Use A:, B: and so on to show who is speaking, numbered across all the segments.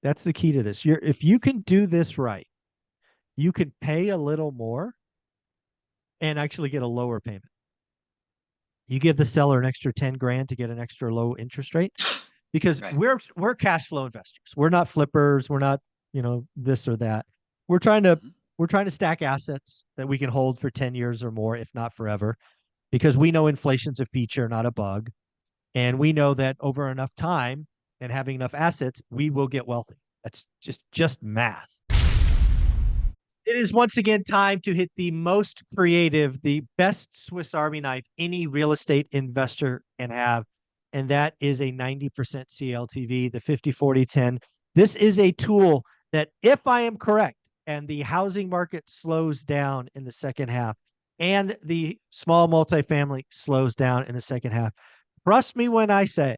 A: That's the key to this. If you can do this right, you could pay a little more and actually get a lower payment. You give the seller an extra 10 grand to get an extra low interest rate because
B: Right.
A: we're cash flow investors. We're not flippers. We're not, this or that. We're trying to
B: Mhm.
A: we're trying to stack assets that we can hold for 10 years or more, if not forever, because we know inflation's a feature, not a bug. And we know that over enough time and having enough assets, we will get wealthy. That's just math. It is once again time to hit the most creative, the best Swiss Army knife any real estate investor can have. And that is a 90% CLTV, the 50-40-10. This is a tool that, if I am correct, and the housing market slows down in the second half, and the small multifamily slows down in the second half, trust me when I say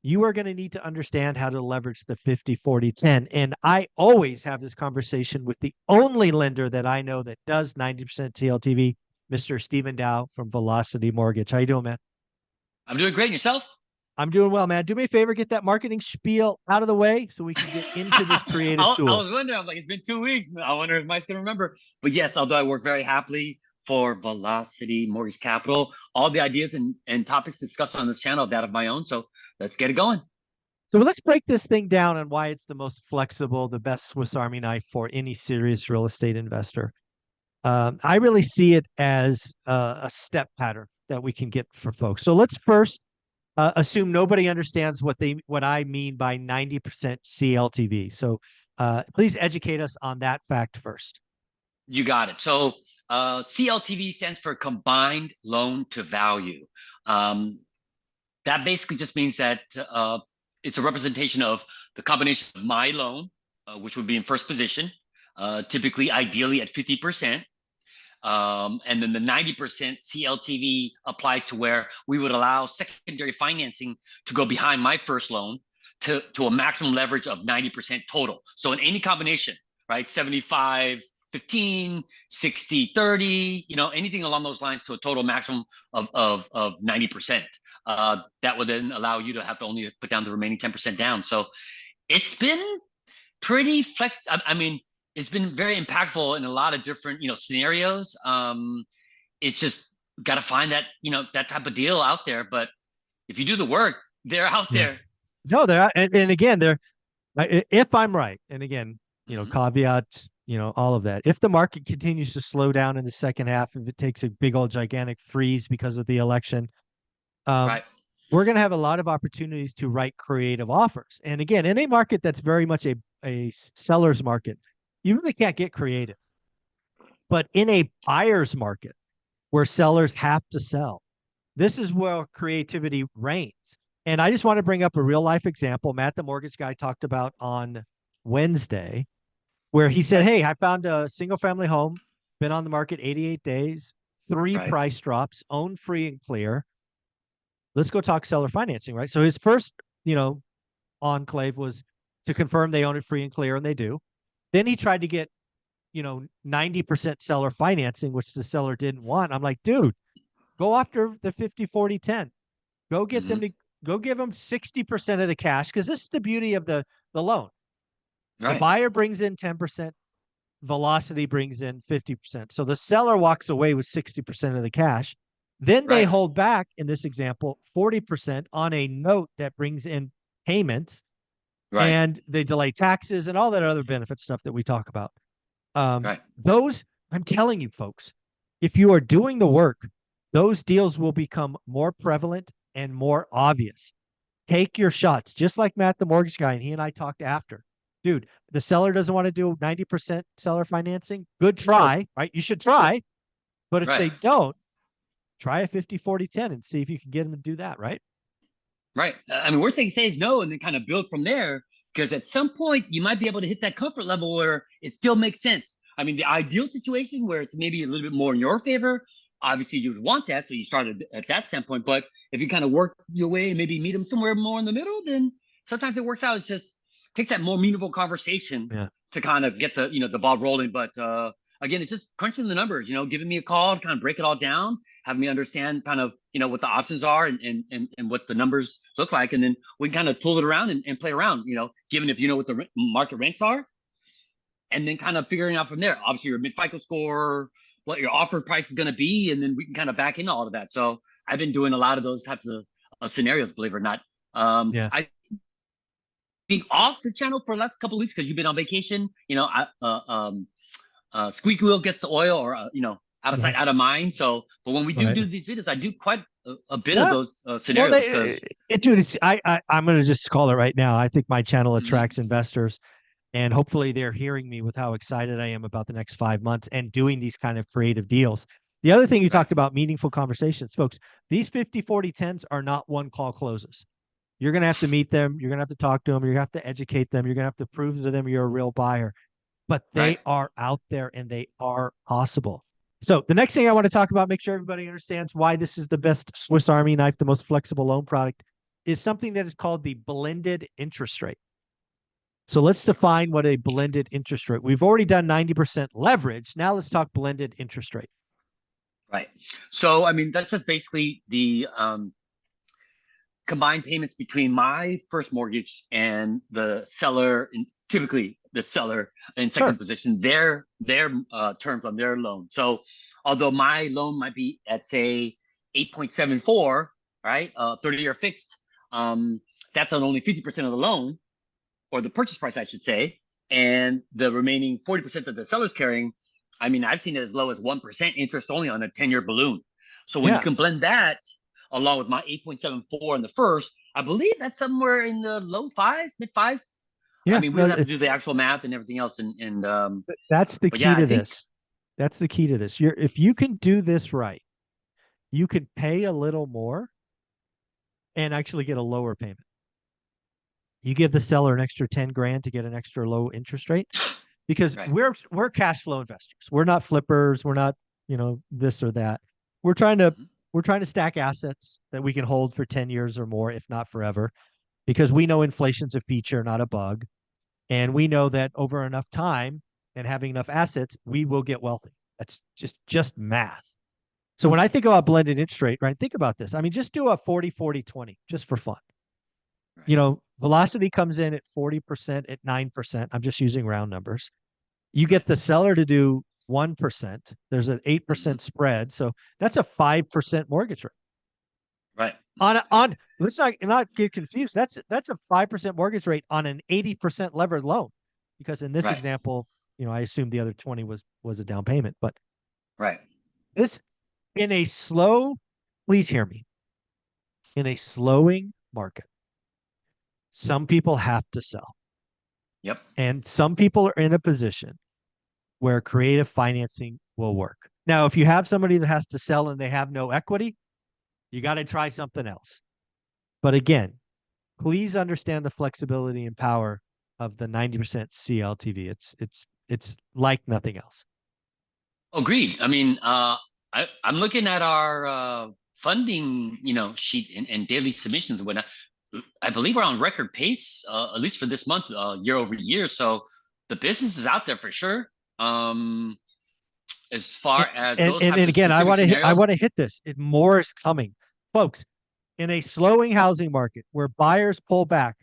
A: you are going to need to understand how to leverage the 50-40-10. And I always have this conversation with the only lender that I know that does 90% CLTV, Mr. Stephen Dow from Velocity Mortgage. How you doing, man?
B: I'm doing great. And yourself?
A: I'm doing well, man. Do me a favor, get that marketing spiel out of the way so we can get into this creative
B: I
A: tool.
B: was wondering, I'm like, it's been 2 weeks. I wonder if Mike's going to remember. But yes, although I work very happily for Velocity Mortgage Capital, all the ideas and topics discussed on this channel are that of my own. So let's get it going.
A: So let's break this thing down on why it's the most flexible, the best Swiss Army knife for any serious real estate investor. I really see it as a step pattern that we can get for folks. So let's first assume nobody understands what I mean by 90% CLTV. So please educate us on that fact first.
B: You got it. So CLTV stands for combined loan to value. Um, that basically just means that it's a representation of the combination of my loan, which would be in first position, typically ideally at 50%. And then the 90% CLTV applies to where we would allow secondary financing to go behind my first loan to a maximum leverage of 90% total. So in any combination, right, 75, 15, 60, 30, anything along those lines to a total maximum of 90%. That would then allow you to have to only put down the remaining 10% down. So it's been pretty flex. I mean, it's been very impactful in a lot of different, scenarios. It's just got to find that, that type of deal out there. But if you do the work, they're out
A: Yeah.
B: there.
A: No, they're and again, they're if I'm right, and again,
B: Mm-hmm.
A: caveat, all of that. If the market continues to slow down in the second half, if it takes a big old gigantic freeze because of the election, um,
B: Right.
A: we're going to have a lot of opportunities to write creative offers. And again, in a market that's very much a seller's market, you really can't get creative. But in a buyer's market where sellers have to sell, this is where creativity reigns. And I just want to bring up a real life example. Matt, the mortgage guy, talked about on Wednesday, where he said,
B: Right.
A: hey, I found a single family home, been on the market 88 days, three
B: Right.
A: price drops, owned free and clear. Let's go talk seller financing, right? So his first, enclave was to confirm they own it free and clear, and they do. Then he tried to get, 90% seller financing, which the seller didn't want. I'm like, dude, go after the 50-40-10. Go get
B: Mm-hmm.
A: them to go give them 60% of the cash, because this is the beauty of the loan. The
B: Right.
A: buyer brings in 10%, Velocity brings in 50%. So the seller walks away with 60% of the cash. Then they
B: Right.
A: hold back, in this example, 40% on a note that brings in payments,
B: Right.
A: and they delay taxes and all that other benefit stuff that we talk about.
B: Right.
A: Those, I'm telling you, folks, if you are doing the work, those deals will become more prevalent and more obvious. Take your shots, just like Matt, the mortgage guy, and he and I talked after. Dude, the seller doesn't want to do 90% seller financing. Good try, right? You should try. But if
B: Right.
A: they don't, try a 50-40-10 and see if you can get them to do that, right?
B: Right. I mean, worst they can say is no, and then kind of build from there. Because at some point, you might be able to hit that comfort level where it still makes sense. I mean, the ideal situation where it's maybe a little bit more in your favor, obviously you would want that. So you started at that standpoint. But if you kind of work your way and maybe meet them somewhere more in the middle, then sometimes it works out. It's just takes that more meaningful conversation
A: Yeah.
B: to kind of get the the ball rolling. But again, it's just crunching the numbers, giving me a call, kind of break it all down, having me understand kind of, what the options are and what the numbers look like. And then we can kind of tool it around and play around, given if you know what the market rents are, and then kind of figuring out from there. Obviously, your mid FICO score, what your offer price is going to be, and then we can kind of back into all of that. So I've been doing a lot of those types of scenarios, believe it or not.
A: Yeah.
B: I being off the channel for the last couple of weeks because you've been on vacation. Squeaky wheel gets the oil, or out of sight, out of mind. So, but when we do
A: Right.
B: these videos, I do quite a bit of
A: Yeah.
B: those
A: Well,
B: scenarios because
A: dude, I'm going to just call it right now. I think my channel
B: Mhm.
A: attracts investors, and hopefully they're hearing me with how excited I am about the next 5 months and doing these kind of creative deals. The other thing you
B: Right.
A: talked about, meaningful conversations, folks, these 50, 40, 10s are not one call closes. You're going to have to meet them. You're going to have to talk to them. You're going to have to educate them. You're going to have to prove to them you're a real buyer, but
B: Right.
A: they are out there and they are possible. So the next thing I want to talk about, make sure everybody understands why this is the best Swiss Army knife, the most flexible loan product, is something that is called the blended interest rate. So let's define what a blended interest rate. We've already done 90% leverage. Now let's talk blended interest rate.
B: Right. So, I mean, that's just basically the combined payments between my first mortgage and the seller, and typically the seller in second
A: Sure.
B: position, their terms on their loan. So, although my loan might be at say 8.74, right, 30-year fixed, that's on only 50% of the loan, or the purchase price, I should say, and the remaining 40% that the seller's carrying. I mean, I've seen it as low as 1% interest only on a 10-year balloon. So when you
A: Yeah.
B: can blend that along with my 8.74 in the first, I believe that's somewhere in the low fives, mid fives. I
A: Yeah.
B: mean, we
A: No,
B: would have to do the actual math and everything else.
A: that's the
B: But yeah,
A: key
B: I
A: to
B: think
A: this. That's the key to this. If you can do this right, you could pay a little more and actually get a lower payment. You give the seller an extra 10 grand to get an extra low interest rate because
B: right.
A: we're cash flow investors. We're not flippers. We're not, this or that. We're trying to
B: Mhm.
A: we're trying to stack assets that we can hold for 10 years or more, if not forever, because we know inflation's a feature, not a bug. And we know that over enough time and having enough assets, we will get wealthy. That's just math. So when I think about blended interest rate, right, think about this. I mean, just do a 40, 40, 20 just for fun.
B: Right.
A: Velocity comes in at 40%, at 9%. I'm just using round numbers. You
B: Right.
A: get the seller to do 1%. There's an
B: Mhm.
A: 8% spread. So that's a 5% mortgage rate.
B: Right.
A: On let's not get confused. That's a 5% mortgage rate on an 80% levered loan. Because in this
B: Right.
A: example, I assume the other 20 was a down payment. But
B: Right.
A: this in a slow, please hear me, in a slowing market, some people have to sell.
B: Yep.
A: And some people are in a position where creative financing will work. Now, if you have somebody that has to sell and they have no equity, you got to try something else. But again, please understand the flexibility and power of the 90% CLTV. It's like nothing else.
B: Agreed. I mean, I'm looking at our funding, sheet and daily submissions and whatnot. I believe we're on record pace, at least for this month, year over year. So the business is out there for sure. Um, as far
A: And
B: as
A: and
B: those
A: and,
B: types
A: and
B: of
A: again,
B: specific
A: I
B: scenarios,
A: want to hit this. More is coming, folks. In a slowing housing market where buyers pull back,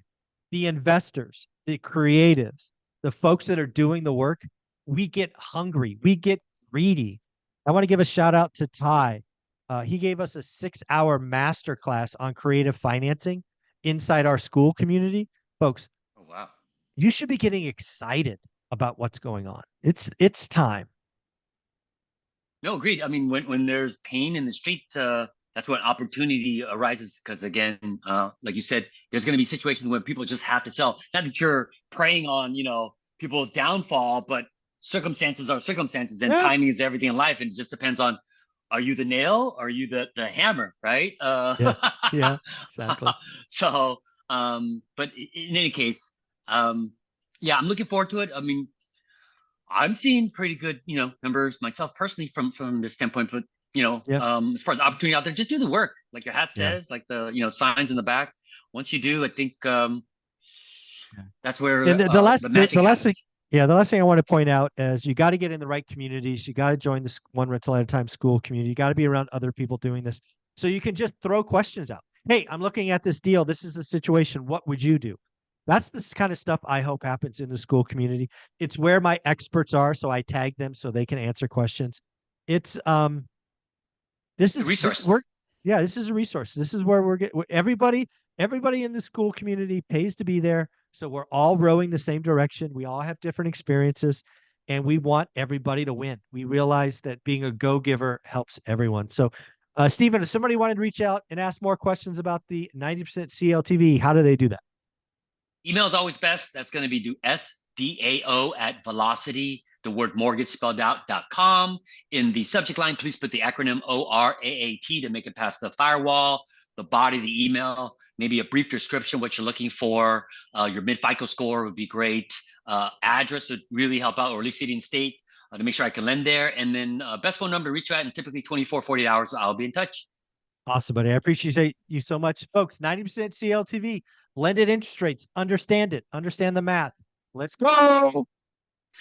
A: the investors, the creatives, the folks that are doing the work, we get hungry, we get greedy. I want to give a shout out to Ty. He gave us a 6-hour masterclass on creative financing inside our school community. Folks,
B: oh wow.
A: you should be getting excited about what's going on. It's time.
B: No, agreed. I mean, when there's pain in the street, that's when opportunity arises. Because again, like you said, there's going to be situations where people just have to sell. Not that you're preying on, people's downfall, but circumstances are circumstances, and
A: Yeah,
B: timing is everything in life. And it just depends on, are you the nail or are you the hammer, right?
A: yeah, yeah, exactly.
B: So, but in any case, um, yeah, I'm looking forward to it. I mean, I'm seeing pretty good, numbers myself personally from this standpoint. But
A: Yeah,
B: as far as opportunity out there, just do the work, like your hat
A: yeah.
B: says, like the signs in the back. Once you do, I think
A: Yeah.
B: that's where
A: And the last
B: the magic
A: thing,
B: happens.
A: Yeah, the last thing I want to point out is you got to get in the right communities. You got to join this one rental at a time school community. You got to be around other people doing this. So you can just throw questions out. Hey, I'm looking at this deal. This is the situation. What would you do? That's this kind of stuff I hope happens in the school community. It's where my experts are, so I tag them so they can answer questions. It's this
B: The
A: is this
B: resource.
A: we're yeah, this is a resource. This is where we're getting everybody in the school community pays to be there. So we're all rowing the same direction. We all have different experiences and we want everybody to win. We realize that being a go-giver helps everyone. So Stephen, if somebody wanted to reach out and ask more questions about the 90% CLTV, how do they do that?
B: Email is always best. That's going to be do SDAO at velocity, the word mortgage spelled out.com. In the subject line, please put the acronym ORaaT to make it past the firewall. The body of the email, maybe a brief description, what you're looking for. Your mid FICO score would be great. Address would really help out, or at least city and state, to make sure I can lend there. And then best phone number to reach out in typically 24, 48 hours. I'll be in touch.
A: Awesome, buddy. I appreciate you so much. Folks, 90% CLTV, blended interest rates. Understand it. Understand the math. Let's go.